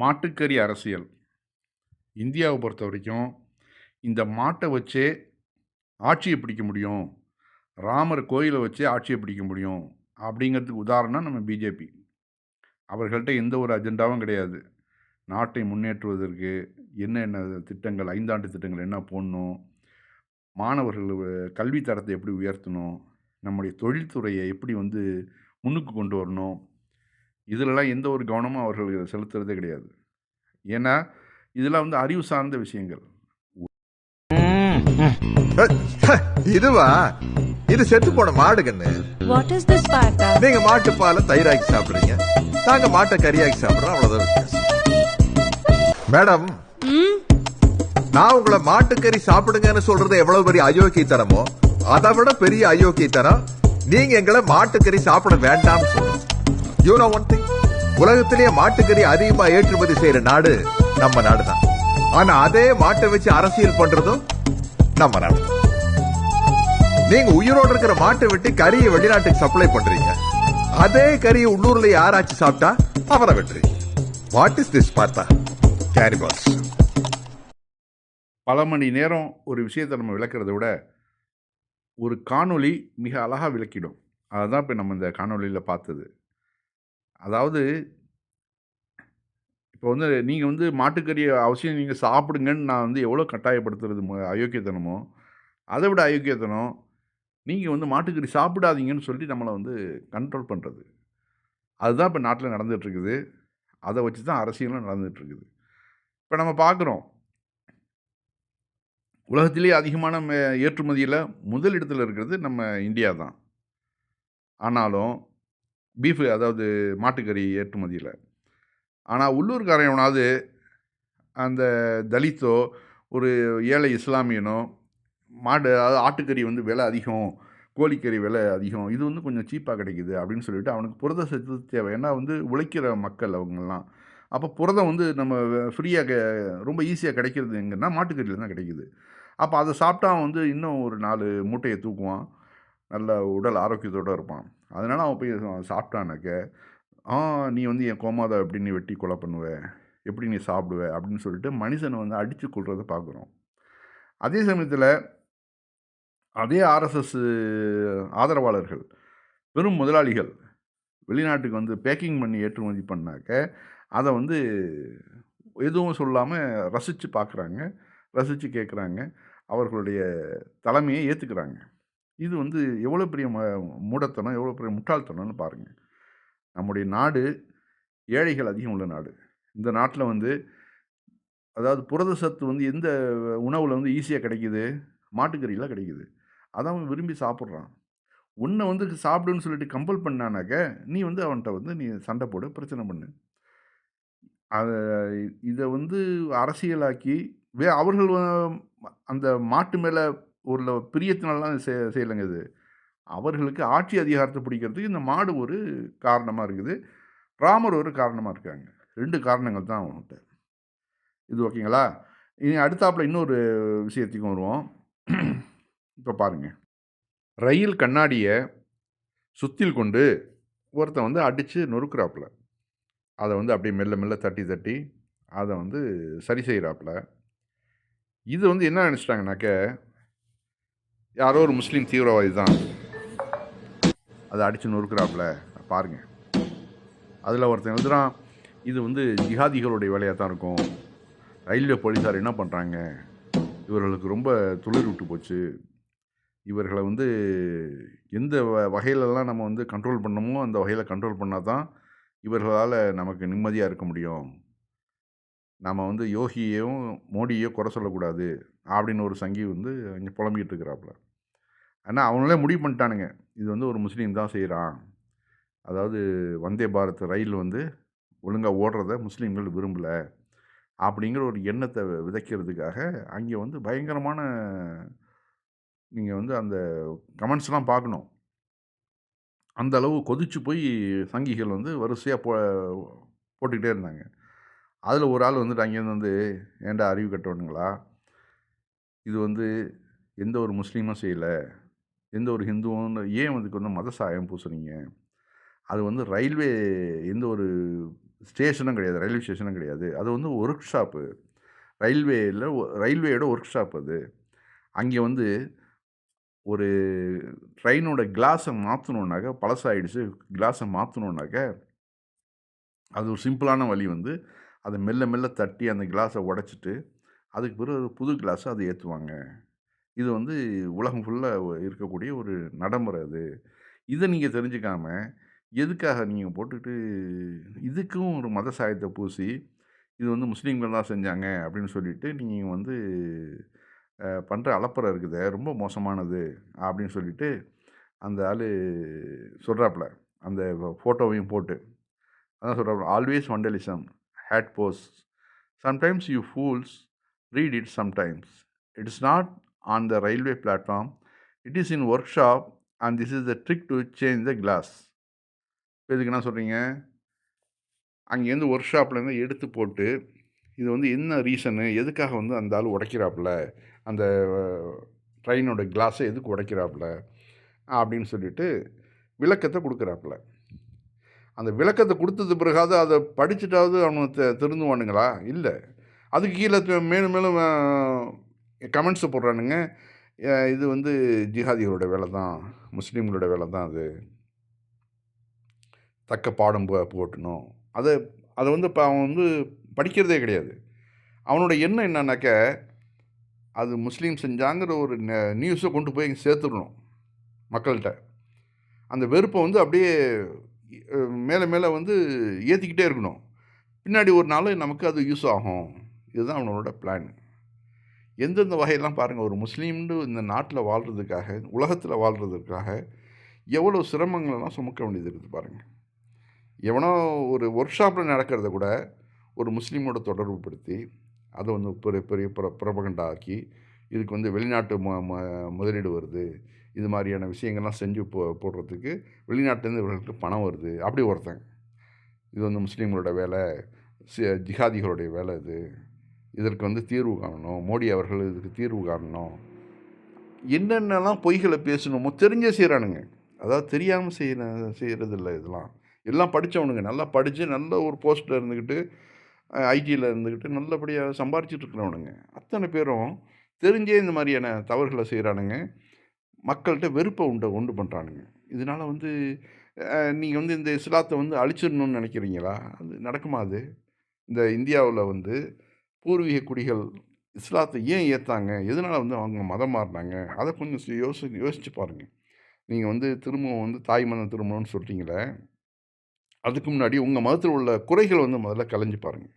மாட்டுக்கறி அரசியல் இந்தியாவை பொறுத்த வரைக்கும் இந்த மாட்டை வச்சே ஆட்சியை பிடிக்க முடியும். ராமர் கோயிலை வச்சே ஆட்சியை பிடிக்க முடியும் அப்படிங்கிறதுக்கு உதாரணம் நம்ம பிஜேபி. அவர்கள்ட்ட எந்த ஒரு அஜெண்டாவும் கிடையாது. நாட்டை முன்னேற்றுவதற்கு என்னென்ன திட்டங்கள், 5 ஆண்டு திட்டங்கள் என்ன போடணும், மாணவர்கள் கல்வி தரத்தை எப்படி உயர்த்தணும், நம்முடைய தொழில்துறையை எப்படி முன்னுக்கு கொண்டு வரணும், இதிலெல்லாம் எந்த ஒரு கவனமும் அவர்கள் செலுத்துறதே கிடையாது. ஏன்னா இதெல்லாம் அறிவு சார்ந்த விஷயங்கள். இதுவா? இது செத்து போன மாடு கண்ணு. What is this, Partha? நீங்க மாட்டு பாலை தயிராக்கி சாப்பிடுறீங்க, நாங்க மாட்டை கறியாக்கி சாப்பிடுறோம், அவ்வளவுதான் வித்தியாசம். மேடம், நான் உங்களை மாட்டுக்கறி சாப்பிடுங்கன்னு சொல்றது எவ்வளவு பெரிய அயோக்கியத்தனமோ அதை விட பெரிய அயோக்கியத்தனம் நீங்க எங்களை மாட்டுக்கறி சாப்பிட வேண்டாம்னு சொல்றோம். யூ நோ ஒன் திங், உலகத்திலேயே மாட்டுக்கறி அதிகமா ஏற்றுமதி செய்யற நாடு நம்ம நாடுதான். ஆனா அதே மாட்டை வச்சு அரசியல் பண்றதும் நம்ம நாடு. நீங்க உயிரோடு இருக்கிற மாட்டை வெட்டி கறியை வெளிநாட்டுக்கு சப்ளை பண்றீங்க, அதே கறியை உள்ளூர்ல யாராச்சு சாப்பிட்டா அவரை வெட்டுறீங்க. வாட் இஸ் திஸ் பார்த்தா கேரிபாஸ்? பல மணி நேரம் ஒரு விஷயத்தை நம்ம விளக்குறதை விட ஒரு காணொளி மிக அழகாக விளக்கிடும். அதுதான் இப்போ நம்ம இந்த காணொலியில் பார்த்தது. அதாவது இப்போ நீங்கள் மாட்டுக்கறியை அவசியம் நீங்கள் சாப்பிடுங்கன்னு நான் எவ்வளோ கட்டாயப்படுத்துறது அயோக்கியத்தனமோ, அதை விட அயோக்கியத்தனம் நீங்கள் மாட்டுக்கறி சாப்பிடாதீங்கன்னு சொல்லி நம்மளை கண்ட்ரோல் பண்ணுறது. அதுதான் இப்போ நாட்டில் நடந்துகிட்ருக்குது. அதை வச்சு தான் அரசியலும் நடந்துகிட்ருக்குது. இப்போ நம்ம பார்க்குறோம், உலகத்திலே அதிகமான ஏற்றுமதியில் முதலிடத்தில் இருக்கிறது நம்ம இந்தியா தான். ஆனாலும் பீஃபு, அதாவது மாட்டுக்கறி ஏற்றுமதியில். ஆனால் உள்ளூர்காரன் எவனாவது அந்த தலித்தோ ஒரு ஏழை இஸ்லாமியனோ அதாவது ஆட்டுக்கறி விலை அதிகம், கோழிக்கறி விலை அதிகம், இது கொஞ்சம் சீப்பாக கிடைக்குது அப்படின்னு சொல்லிட்டு அவனுக்கு புரத சத்து தேவை. ஏன்னா உழைக்கிற மக்கள் அவங்கெல்லாம். அப்போ புரதம் நம்ம ஃப்ரீயாக ரொம்ப ஈஸியாக கிடைக்கிறது எங்கன்னா மாட்டுக்கறியில் தான் கிடைக்குது. அப்போ அதை சாப்பிட்டா அவன் இன்னும் ஒரு 4 மூட்டையை தூக்குவான், நல்ல உடல் ஆரோக்கியத்தோடு இருப்பான். அதனால் அவன் போய் சாப்பிட்டானாக்க, நீ என் கோமாதை எப்படி நீ வெட்டி கொலை பண்ணுவ, எப்படி நீ சாப்பிடுவ அப்படின்னு சொல்லிட்டு மனுஷனை அடித்து கொள்றதை பார்க்குறோம். அதே சமயத்தில் அதே ஆர்எஸ்எஸ் ஆதரவாளர்கள், பெரும் முதலாளிகள் வெளிநாட்டுக்கு பேக்கிங் பண்ணி ஏற்றுமதி பண்ணாக்க அதை எதுவும் சொல்லாமல் ரசித்து பார்க்குறாங்க, ரசித்து கேட்குறாங்க, அவர்களுடைய தலைமையை ஏற்றுக்கிறாங்க. இது எவ்வளோ பெரிய மூடத்தனம், எவ்வளோ பெரிய முட்டாள்தனம்னு பாருங்கள். நம்முடைய நாடு ஏழைகள் அதிகம் உள்ள நாடு. இந்த நாட்டில் அதாவது புரத சத்து எந்த உணவில் ஈஸியாக கிடைக்குது, மாட்டுக்கறியில் கிடைக்குது. அதை அவன் விரும்பி சாப்பிட்றான். உன்னை சாப்பிடுன்னு சொல்லிட்டு கம்பல் பண்ணானாக்க நீ அவன்கிட்ட நீ சண்டை போடு, பிரச்சனை பண்ணு. அதை இதை அரசியலாக்கி அவர்கள் அந்த மாட்டு மேலே உள்ள பிரியத்தினாலாம் செய்யலைங்க. இது அவர்களுக்கு ஆட்சி அதிகாரத்தை பிடிக்கிறதுக்கு இந்த மாடு ஒரு காரணமாக இருக்குது, ராமர் ஒரு காரணமாக இருக்காங்க. 2 காரணங்கள் தான் அவன்கிட்ட. இது ஓகேங்களா? இனி அடுத்தாப்புல இன்னொரு விஷயத்துக்கும் வருவோம். இப்போ பாருங்கள், ரயில் கண்ணாடியை சுத்தில் கொண்டு ஒருத்தன் அடித்து நொறுக்குறாப்புல. அதை அப்படியே மெல்ல மெல்ல தட்டி தட்டி அதை சரி செய்கிறாப்புல. இது என்ன நினச்சிட்டாங்கனாக்க, யாரோ ஒரு முஸ்லீம் தீவிரவாதி தான் அதை அடித்து நொறுக்குறாப்புல பாருங்கள். அதில் ஒருத்தன் எழுதுகிறான், இது ஜிஹாதிகளுடைய வேலையாக தான் இருக்கும். ரயில்வே போலீஸார் என்ன பண்ணுறாங்க, இவர்களுக்கு ரொம்ப துளிர் விட்டு போச்சு, இவர்களை எந்த வகையிலலாம் நம்ம கண்ட்ரோல் பண்ணமோ அந்த வகையில் கண்ட்ரோல் பண்ணால் தான் இவர்களால் நமக்கு நிம்மதியாக இருக்க முடியும். நம்ம யோகியையும் மோடியையும் குறை சொல்லக்கூடாது அப்படின்னு ஒரு சங்கி இங்கே புலம்பிக்கிட்டு இருக்கிறாப்புல. ஆனால் அவங்களே முடிவு பண்ணிட்டானுங்க, இது ஒரு முஸ்லீம் தான் செய்கிறான். அதாவது வந்தே பாரத் ரயில் ஒழுங்காக ஓடுறத முஸ்லீம்கள் விரும்பலை அப்படிங்கிற ஒரு எண்ணத்தை விதைக்கிறதுக்காக அங்கே பயங்கரமான, நீங்கள் அந்த கமெண்ட்ஸ்லாம் பார்க்கணும். அந்த அளவு கொதிச்சு போய் சங்கிகள் வரிசையாக போட்டுக்கிட்டே இருந்தாங்க. அதில் ஒரு ஆள் அங்கேருந்து ஏன்டா அறிவு கட்டவனுங்களா, இது எந்த ஒரு முஸ்லீமும் செய்யலை, எந்த ஒரு ஹிந்துவும் ஏன் அதுக்கு மத சாயம் பூசுறீங்க, அது ரயில்வே எந்த ஒரு ஸ்டேஷனும் கிடையாது, ரயில்வே ஸ்டேஷனும் கிடையாது. அது வந்து ஒர்க் ஷாப்பு. ரயில்வேயோட ஒர்க் ஷாப் அது. அங்கே வந்து ஒரு ட்ரெயினோட கிளாஸை மாற்றணுன்னாக்க பழசாயிடுச்சு, கிளாஸை மாற்றணுன்னாக்க அது ஒரு சிம்பிளான வழி வந்து அதை மெல்ல மெல்ல தட்டி அந்த கிளாஸை உடைச்சிட்டு அதுக்கு பிறகு ஒரு புது கிளாஸை அதை ஏற்றுவாங்க. இது வந்து உலகம் ஃபுல்லாக இருக்கக்கூடிய ஒரு நடைமுறை அது. இதை நீங்கள் தெரிஞ்சுக்காம எதுக்காக நீங்கள் போட்டுட்டு இதுக்கும் ஒரு மத சாயத்தை பூசி இது வந்து முஸ்லீம்கள் தான் செஞ்சாங்க அப்படின்னு சொல்லிட்டு நீங்கள் வந்து பண்ணுற அலப்பறை இருக்குதே ரொம்ப மோசமானது அப்படின்னு சொல்லிட்டு அந்த ஆள் சொல்கிறாப்புல அந்த ஃபோட்டோவையும் போட்டு அதான் சொல்கிறாப்புல always vandalism hate post sometimes you fools read it sometimes it is not on the railway platform it is in workshop and this is the trick to change the class. இதுக்கு என்ன சொல்கிறீங்க, அங்கேருந்து work ஷாப்லேருந்து எடுத்து போட்டு இது வந்து என்ன reason எதுக்காக வந்து அந்த ஆள் உடைக்கிறாப்புல அந்த ட்ரெயினோட கிளாஸை எதுக்கு உடைக்கிறாப்புல அப்படின்னு சொல்லிட்டு விளக்கத்தை கொடுக்குறாப்புல. அந்த விளக்கத்தை கொடுத்தது பிறகாவது அதை படிச்சுட்டாவது அவனுக்கு திருந்துவானுங்களா? இல்லை. அதுக்கு கீழே மேலும் மேலும் கமெண்ட்ஸை போடுறானுங்க. இது வந்து ஜிஹாதிகளோட வேலை தான், முஸ்லீம்களோட வேலை தான், அது தக்க பாடம் போட்டணும். அதை அதை வந்து இப்போ அவன் வந்து படிக்கிறதே கிடையாது. அவனோட எண்ணம் என்னன்னாக்க அது முஸ்லீம் செஞ்சாங்கிற ஒரு நியூஸை கொண்டு போய் சேர்த்துடணும் மக்கள்கிட்ட. அந்த வெறுப்பை வந்து அப்படியே மேலே மேலே வந்து ஏற்றிக்கிட்டே இருக்கணும். பின்னாடி ஒரு நாள் நமக்கு அது யூஸ் ஆகும். இதுதான் அவனோட பிளான். எந்தெந்த வகையெல்லாம் பாருங்கள், ஒரு முஸ்லீம்னு இந்த நாட்டில் வாழ்கிறதுக்காக, உலகத்தில் வாழ்கிறதுக்காக எவ்வளோ சிரமங்களெல்லாம் சுமக்க வேண்டியது இருக்குது பாருங்கள். எவனோ ஒரு ஒர்க் ஷாப்பில் நடக்கிறத கூட ஒரு முஸ்லீமோட தொடர்பு படுத்தி அதை வந்து பெரிய பெரிய புரபகண்டா ஆக்கி இதுக்கு வந்து வெளிநாட்டு முதலீடு வருது, இது மாதிரியான விஷயங்கள்லாம் செஞ்சு போடுறதுக்கு வெளிநாட்டிலேருந்து இவர்களுக்கு பணம் வருது. அப்படி ஒருத்தன் இது வந்து முஸ்லீம்களோட வேலை, ஜிஹாதிகளுடைய வேலை, இதற்கு வந்து தீர்வு காணணும், மோடி அவர்கள் இதுக்கு தீர்வு காணணும், என்னென்னலாம் பொய்களை பேசணுமோ தெரிஞ்சே செய்கிறானுங்க. அதாவது தெரியாமல் செய்கிறதில்ல. இதெல்லாம் எல்லாம் படித்தவனுங்க, நல்லா படித்து நல்ல ஒரு போஸ்ட்டில் இருந்துக்கிட்டு ஐடியில் இருந்துக்கிட்டு நல்லபடியாக சம்பாரிச்சிட்டு இருக்கிறவனுங்க அத்தனை பேரும் தெரிஞ்சே இந்த மாதிரியான தவறுகளை செய்கிறானுங்க. மக்கள்கிட்ட வெறுப்பை உண்டு பண்ணுறானுங்க. இதனால் வந்து நீங்கள் வந்து இந்த இஸ்லாத்தை வந்து அழிச்சிடணும்னு நினைக்கிறீங்களா? அது நடக்குமா? அது இந்த இந்தியாவில் வந்து பூர்வீக குடிகள் இஸ்லாத்தை ஏன் ஏற்றாங்க, எதனால் வந்து அவங்க மதம் மாறினாங்க, அதை கொஞ்சம் யோசித்து பாருங்கள். நீங்கள் வந்து திரும்பவும் வந்து தாய் மதம் திரும்பணும்னு சொல்கிறீங்களே, அதுக்கு முன்னாடி உங்கள் மதத்தில் உள்ள குறைகள் வந்து முதல்ல களைஞ்சு பாருங்கள்.